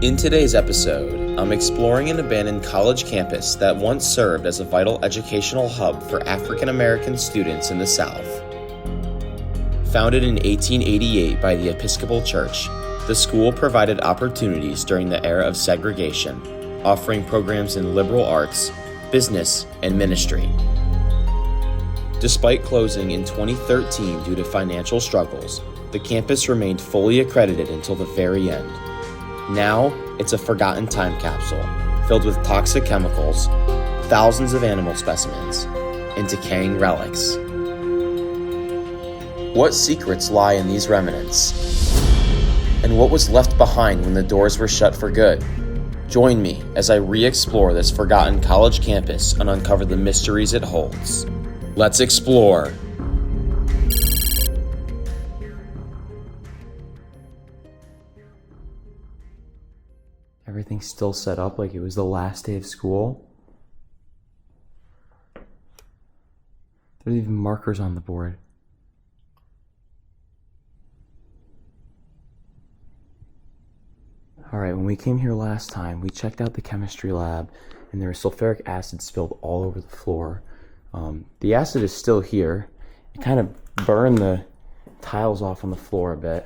In today's episode, I'm exploring an abandoned college campus that once served as a vital educational hub for African American students in the South. Founded in 1888 by the Episcopal Church, the school provided opportunities during the era of segregation, offering programs in liberal arts, business, and ministry. Despite closing in 2013 due to financial struggles, the campus remained fully accredited until the very end. Now, it's a forgotten time capsule filled with toxic chemicals, thousands of animal specimens, and decaying relics. What secrets lie in these remnants? And what was left behind when the doors were shut for good? Join me as I re-explore this forgotten college campus and uncover the mysteries it holds. Let's explore. Everything's still set up like it was the last day of school. There's even markers on the board. Alright, when we came here last time, we checked out the chemistry lab and there was sulfuric acid spilled all over the floor. The acid is still here. It kind of burned the tiles off on the floor a bit.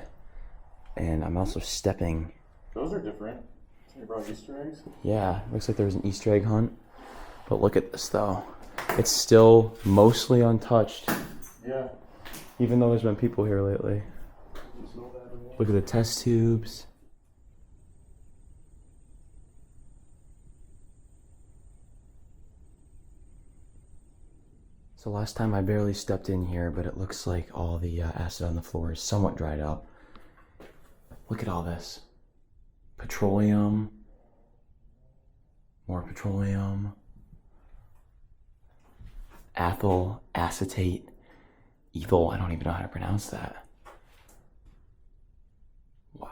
And I'm also stepping. Those are different. You brought Easter eggs? Yeah, looks like there was an Easter egg hunt. But look at this though. It's still mostly untouched. Yeah. Even though there's been people here lately. Look at the test tubes. So last time I barely stepped in here, but it looks like all the acid on the floor is somewhat dried up. Look at all this. Petroleum. More petroleum. Ethyl acetate. Ethyl, I don't even know how to pronounce that. Wow.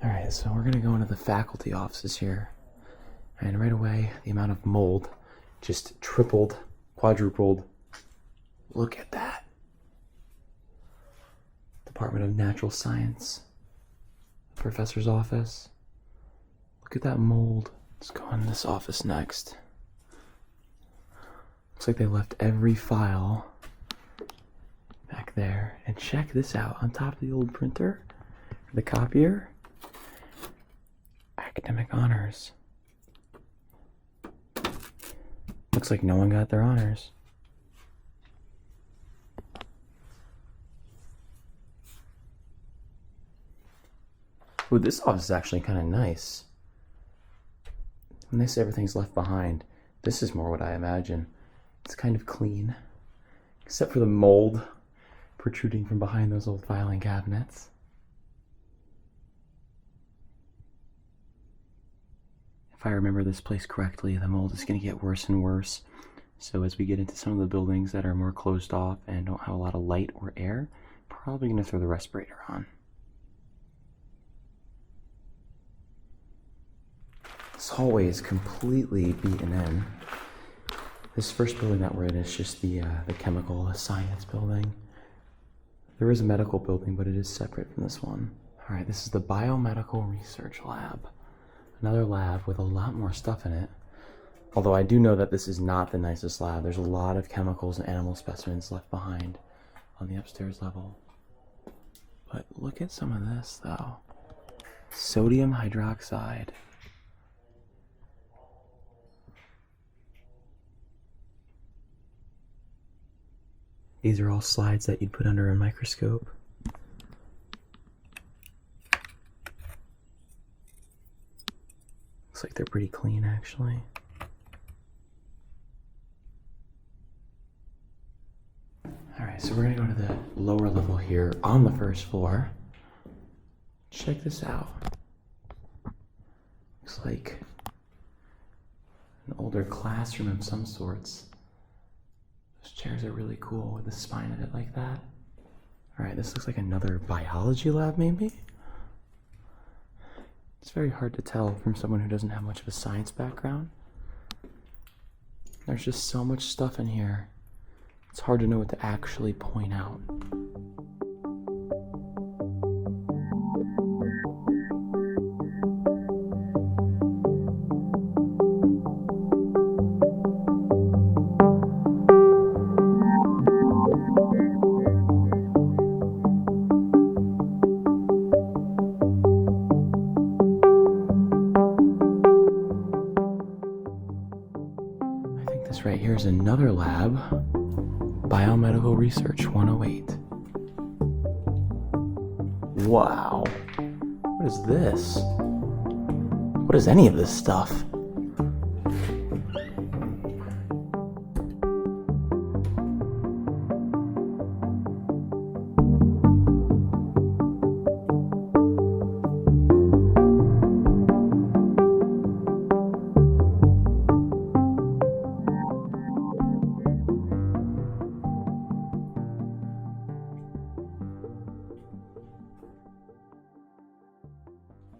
Alright, so we're gonna go into the faculty offices here. And right away, the amount of mold just tripled, quadrupled. Look at that. Department of Natural Science. Professor's office. Look at that mold. Let's go in this office next. Looks like they left every file back there. And check this out. On top of the old printer, the copier, academic honors. Looks like no one got their honors. Ooh, this office is actually kind of nice. When they say everything's left behind, this is more what I imagine. It's kind of clean, except for the mold protruding from behind those old filing cabinets. If I remember this place correctly, the mold is going to get worse and worse. So as we get into some of the buildings that are more closed off and don't have a lot of light or air, probably going to throw the respirator on. This hallway is completely beaten in. This first building that we're in is just the chemical science building. There is a medical building, but it is separate from this one. All right, this is the Biomedical Research Lab. Another lab with a lot more stuff in it. Although I do know that this is not the nicest lab. There's a lot of chemicals and animal specimens left behind on the upstairs level. But look at some of this though. Sodium hydroxide. These are all slides that you'd put under a microscope. Looks like they're pretty clean, actually. Alright, so we're gonna go to the lower level here on the first floor. Check this out. Looks like an older classroom of some sorts. Those chairs are really cool with the spine of it like that. Alright, this looks like another biology lab, maybe? It's very hard to tell from someone who doesn't have much of a science background. There's just so much stuff in here. It's hard to know what to actually point out. This right here is another lab, Biomedical Research 108. Wow, what is this? What is any of this stuff?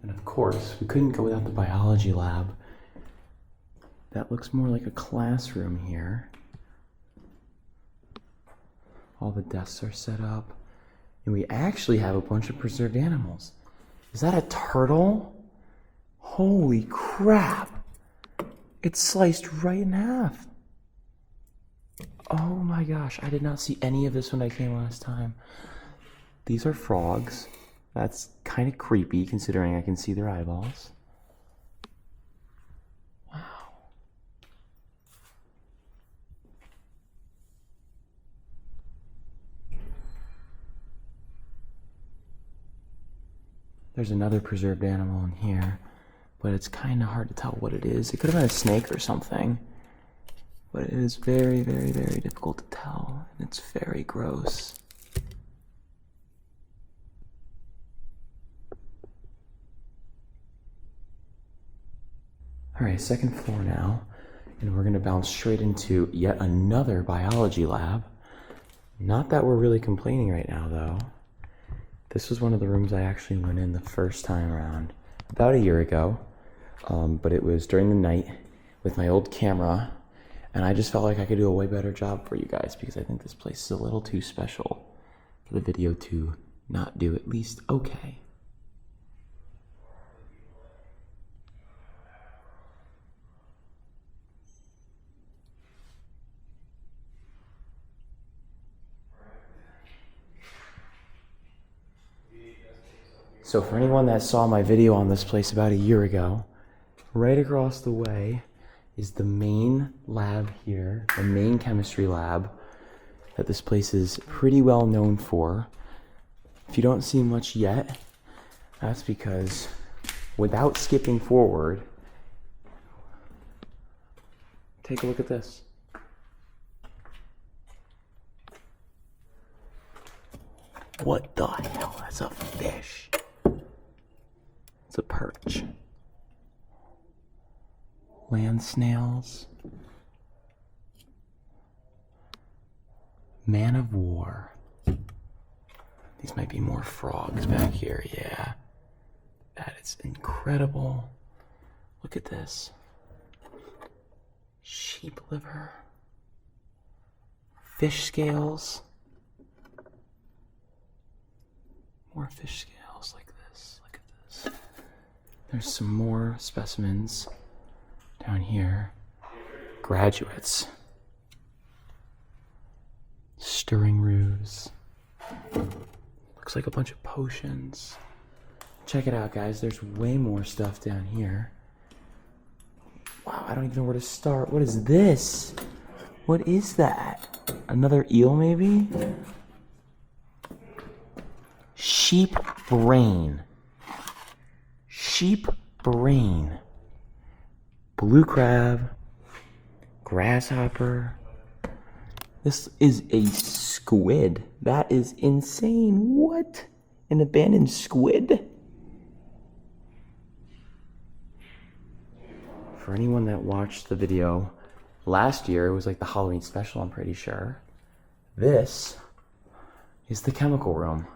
And of course, we couldn't go without the biology lab. That looks more like a classroom here. All the desks are set up. And we actually have a bunch of preserved animals. Is that a turtle? Holy crap! It's sliced right in half. Oh my gosh, I did not see any of this when I came last time. These are frogs. That's kind of creepy considering I can see their eyeballs. Wow. There's another preserved animal in here, but it's kind of hard to tell what it is. It could have been a snake or something, but it is very, very, very difficult to tell, and it's very gross. All right, second floor now, and we're gonna bounce straight into yet another biology lab. Not that we're really complaining right now, though. This was one of the rooms I actually went in the first time around, about a year ago, but it was during the night with my old camera, and I just felt like I could do a way better job for you guys because I think this place is a little too special for the video to not do at least okay. So for anyone that saw my video on this place about a year ago, right across the way is the main lab here, the main chemistry lab that this place is pretty well known for. If you don't see much yet, that's because without skipping forward, take a look at this. What the hell? That's a fish. It's a perch. Land snails. Man of war. These might be more frogs back here, yeah. That is incredible. Look at this. Sheep liver. Fish scales. More fish scales like this. Look at this. There's some more specimens down here. Graduates. Stirring roux. Looks like a bunch of potions. Check it out, guys. There's way more stuff down here. Wow, I don't even know where to start. What is this? What is that? Another eel, maybe? Sheep brain. Sheep brain. Blue crab. Grasshopper. This is a squid. That is insane. What? An abandoned squid? For anyone that watched the video last year, it was like the Halloween special, I'm pretty sure. This is the chemical room,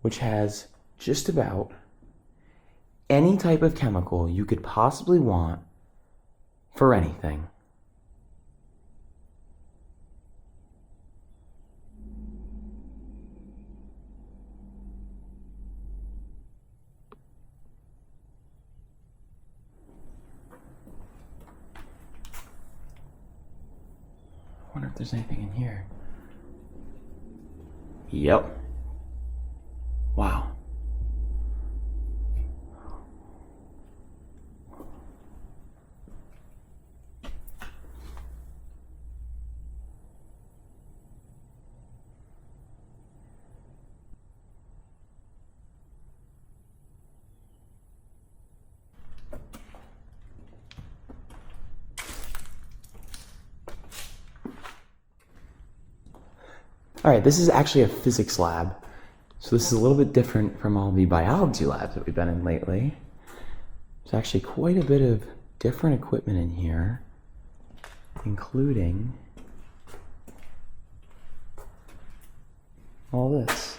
which has just about any type of chemical you could possibly want for anything. wonder if there's anything in here. Yep. Wow. All right, this is actually a physics lab. So this is a little bit different from all the biology labs that we've been in lately. There's actually quite a bit of different equipment in here, including all this.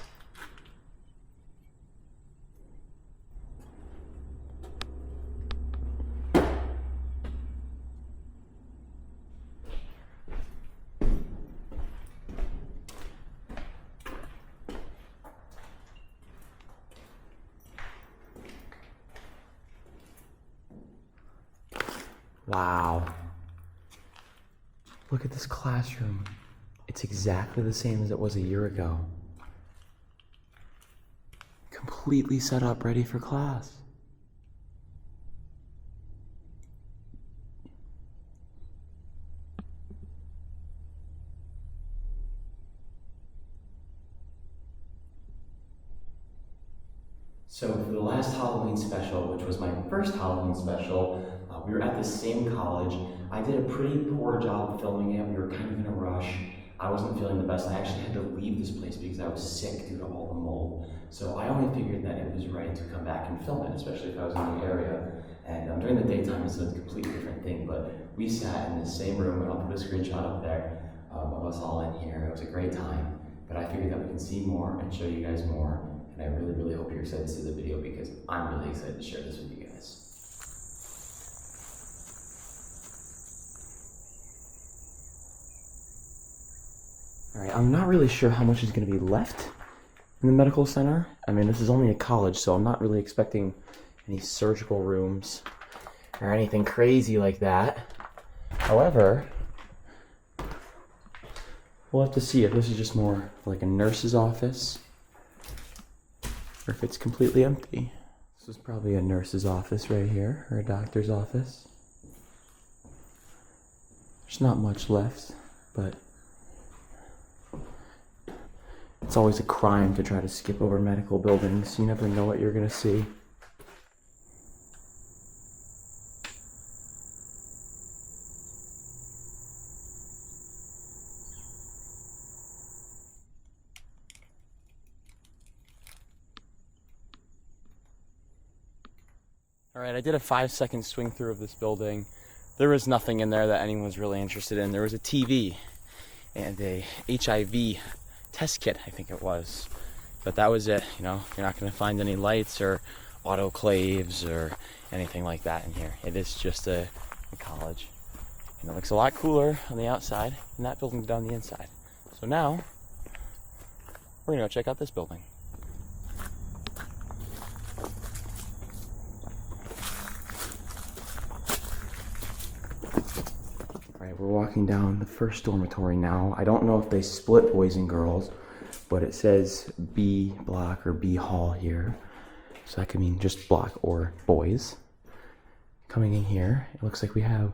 Wow. Look at this classroom. It's exactly the same as it was a year ago. Completely set up, ready for class. So for the last Halloween special, which was my first Halloween special, we were at the same college. I did a pretty poor job of filming it. We were kind of in a rush. I wasn't feeling the best. I actually had to leave this place because I was sick due to all the mold. So I only figured that it was right to come back and film it, especially if I was in the area. And during the daytime, it's a completely different thing. But we sat in the same room, and I'll put a screenshot up there of us all in here. It was a great time. But I figured that we can see more and show you guys more. And I really, really hope you're excited to see the video because I'm really excited to share this with you guys. All right, I'm not really sure how much is going to be left in the medical center. I mean, this is only a college, so I'm not really expecting any surgical rooms or anything crazy like that. However, we'll have to see if this is just more like a nurse's office or if it's completely empty. This is probably a nurse's office right here, or a doctor's office. There's not much left, but it's always a crime to try to skip over medical buildings. You never know what you're gonna see. All right, I did a 5-second swing through of this building. There was nothing in there that anyone was really interested in. There was a TV and a HIV test kit, I think it was. But that was it, you know. You're not gonna find any lights or autoclaves or anything like that in here. It is just a college. And it looks a lot cooler on the outside than that building down the inside. So now, we're gonna go check out this building. We're walking down the first dormitory now. I don't know if they split boys and girls, but it says B block or B hall here. So that could mean just block or boys. Coming in here, it looks like we have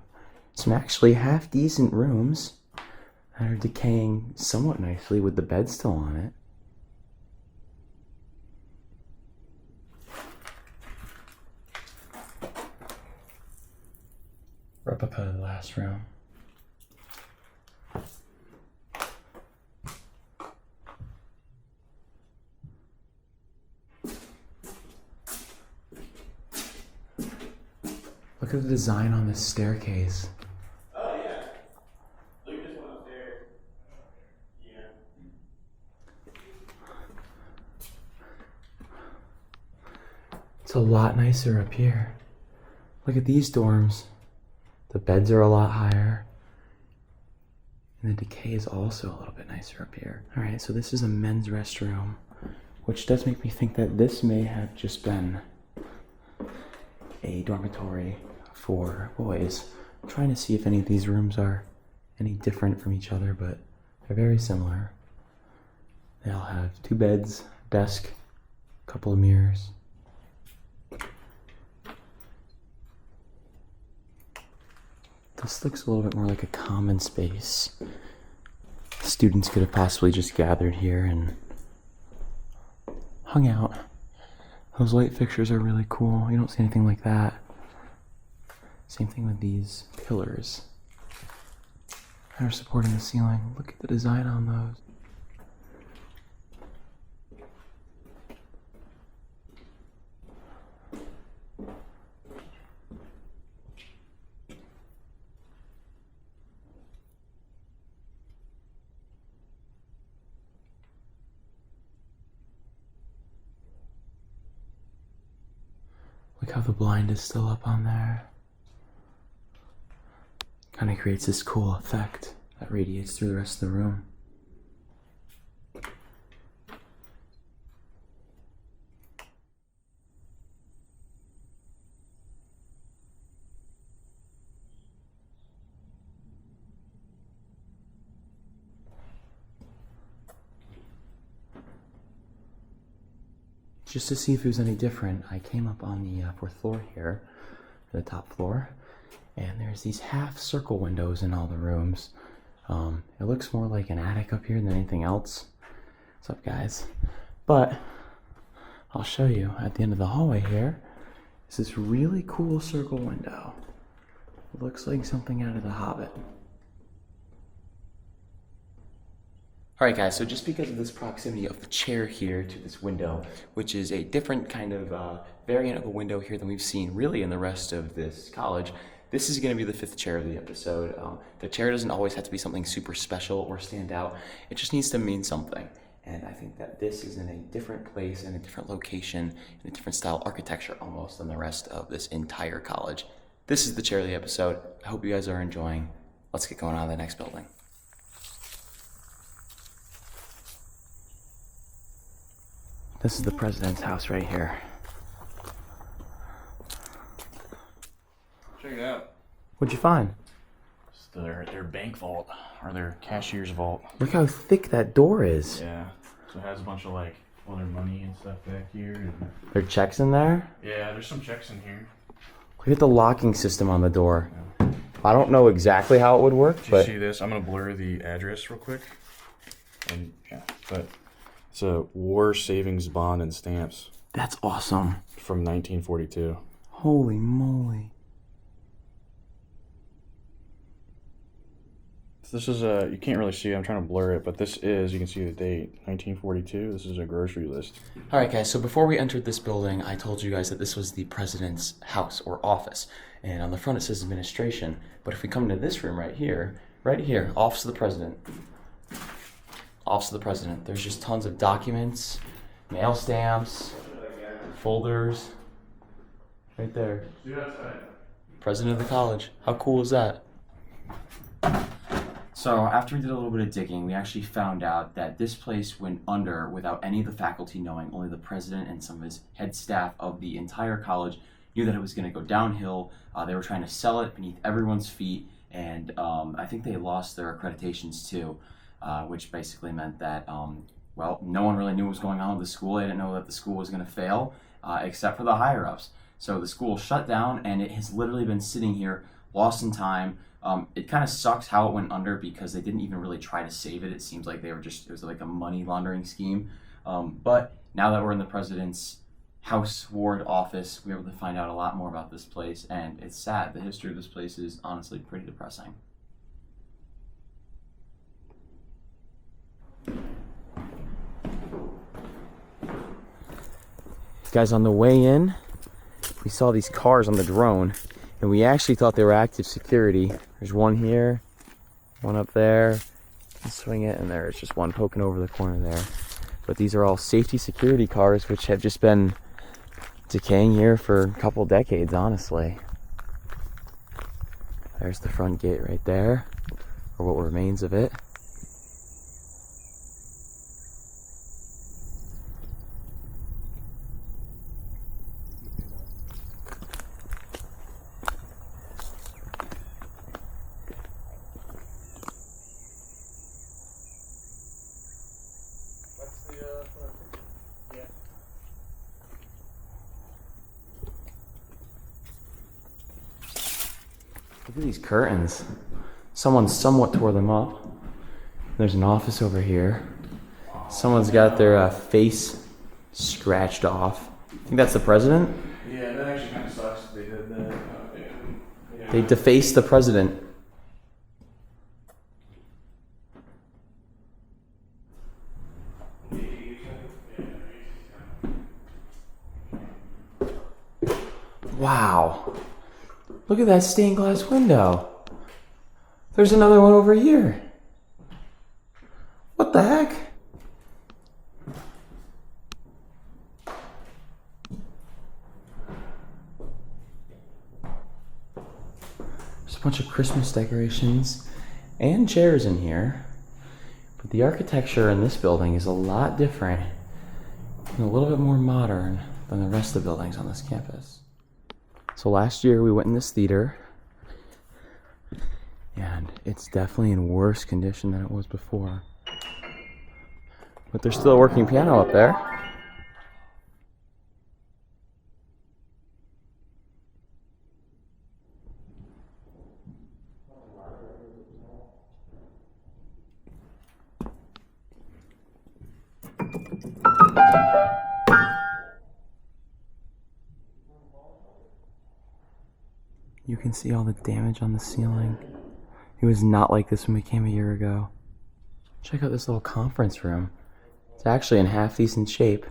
some actually half decent rooms that are decaying somewhat nicely with the bed still on it. Replica of the last room. Look at the design on this staircase. Oh, yeah. Look at this one upstairs. Yeah. It's a lot nicer up here. Look at these dorms. The beds are a lot higher. And the decay is also a little bit nicer up here. All right, so this is a men's restroom, which does make me think that this may have just been a dormitory for boys. I'm trying to see if any of these rooms are any different from each other, but they're very similar. They all have 2 beds, desk, a couple of mirrors. This looks a little bit more like a common space. Students could have possibly just gathered here and hung out. Those light fixtures are really cool. You don't see anything like that. Same thing with these pillars that are supporting the ceiling. Look at the design on those. Look how the blind is still up on there. Kind of creates this cool effect that radiates through the rest of the room. Just to see if it was any different, I came up on the 4th floor here, the top floor, and there's these half circle windows in all the rooms. It looks more like an attic up here than anything else. What's up, guys? But I'll show you at the end of the hallway here is this really cool circle window. It looks like something out of The Hobbit. Alright guys, so just because of this proximity of the chair here to this window, which is a different kind of variant of a window here than we've seen really in the rest of this college, this is going to be the 5th chair of the episode. The chair doesn't always have to be something super special or stand out. It just needs to mean something. And I think that this is in a different place, in a different location, in a different style architecture almost than the rest of this entire college. This is the chair of the episode. I hope you guys are enjoying. Let's get going on to the next building. This is the president's house right here. Check it out. What'd you find? It's their bank vault, or their cashier's vault. Look how thick that door is. Yeah. So it has a bunch of like all their money and stuff back here. And There are checks in there? yeah, there's some checks in here. Look at the locking system on the door. I don't know exactly how it would work, Do you but see this? I'm gonna blur the address real quick. And yeah, but it's a war savings bond and stamps that's awesome. from 1942. Holy moly. This is a, you can't really see it, I'm trying to blur it, but this is, you can see the date, 1942. This is a grocery list. All right, guys, so before we entered this building, I told you guys that this was the president's house or office. And on the front it says administration. But if we come into this room right here, office of the president. Office of the president. There's just tons of documents, mail stamps, folders. Right there. President of the college. How cool is that? So after we did a little bit of digging, we actually found out that this place went under without any of the faculty knowing. Only the president and some of his head staff of the entire college knew that it was going to go downhill. They were trying to sell it beneath everyone's feet, and I think they lost their accreditations too, which basically meant that, well, no one really knew what was going on with the school. They didn't know that the school was going to fail, except for the higher-ups. So the school shut down, and it has literally been sitting here, lost in time. It kind of sucks how it went under because they didn't even really try to save it. It seems like it was like a money laundering scheme. But now that we're in the president's house ward office, we're able to find out a lot more about this place, and it's sad. The history of this place is honestly pretty depressing. Guys, on the way in, we saw these cars on the drone, and we actually thought they were active security. There's one here, one up there. You can swing it, and there's just one poking over the corner there. But these are all safety security cars, which have just been decaying here for a couple decades, honestly. There's the front gate right there, or what remains of it. Look at these curtains. Someone somewhat tore them up. There's an office over here. Someone's got their face scratched off. I think that's the president. Yeah, that actually kind of sucks. They did that. Yeah. They defaced the president. Wow. Look at that stained glass window. There's another one over here. What the heck? There's a bunch of Christmas decorations and chairs in here. But the architecture in this building is a lot different and a little bit more modern than the rest of the buildings on this campus. So last year we went in this theater, and it's definitely in worse condition than it was before. But there's still a working piano up there. You can see all the damage on the ceiling. It was not like this when we came a year ago. Check out this little conference room. It's actually in half decent shape.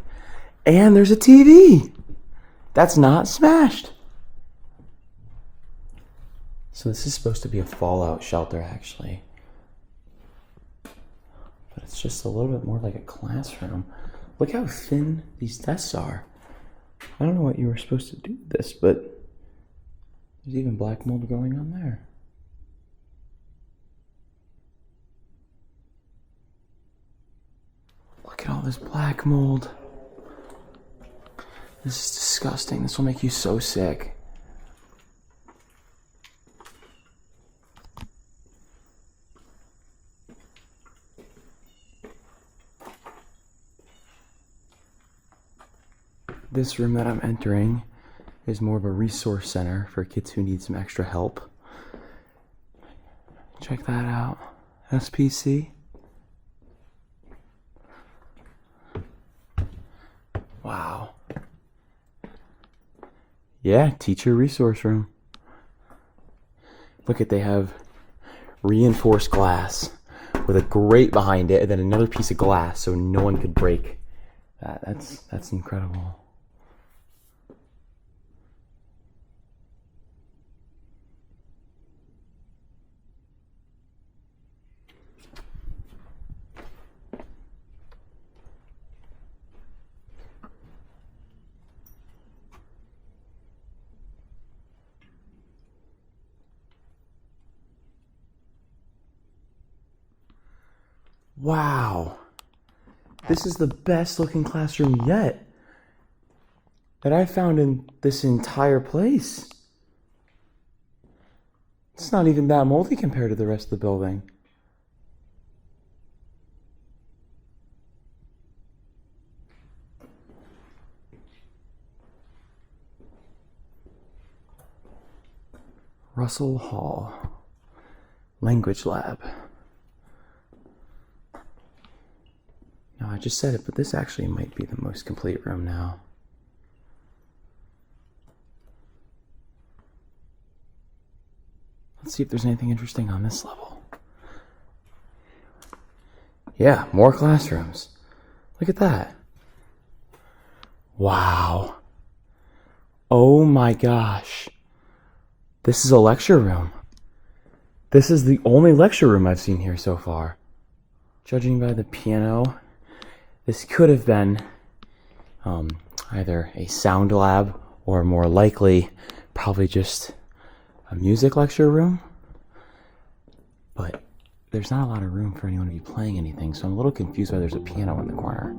And there's a TV! That's not smashed! So this is supposed to be a fallout shelter, actually. But it's just a little bit more like a classroom. Look how thin these desks are. I don't know what you were supposed to do with this, but there's even black mold growing on there. Look at all this black mold. This is disgusting. This will make you so sick. This room that I'm entering is more of a resource center for kids who need some extra help. Check that out. SPC. Wow. Yeah, teacher resource room. Look at, they have reinforced glass with a grate behind it and then another piece of glass so no one could break that. That's incredible. Wow, this is the best looking classroom yet that I found in this entire place. It's not even that moldy compared to the rest of the building. Russell Hall, Language Lab. No, I just said it, but this actually might be the most complete room now. Let's see if there's anything interesting on this level. Yeah, more classrooms. Look at that. Wow. Oh my gosh. This is a lecture room. This is the only lecture room I've seen here so far. Judging by the piano, this could have been either a sound lab or more likely probably just a music lecture room. But there's not a lot of room for anyone to be playing anything, so I'm a little confused why there's a piano in the corner.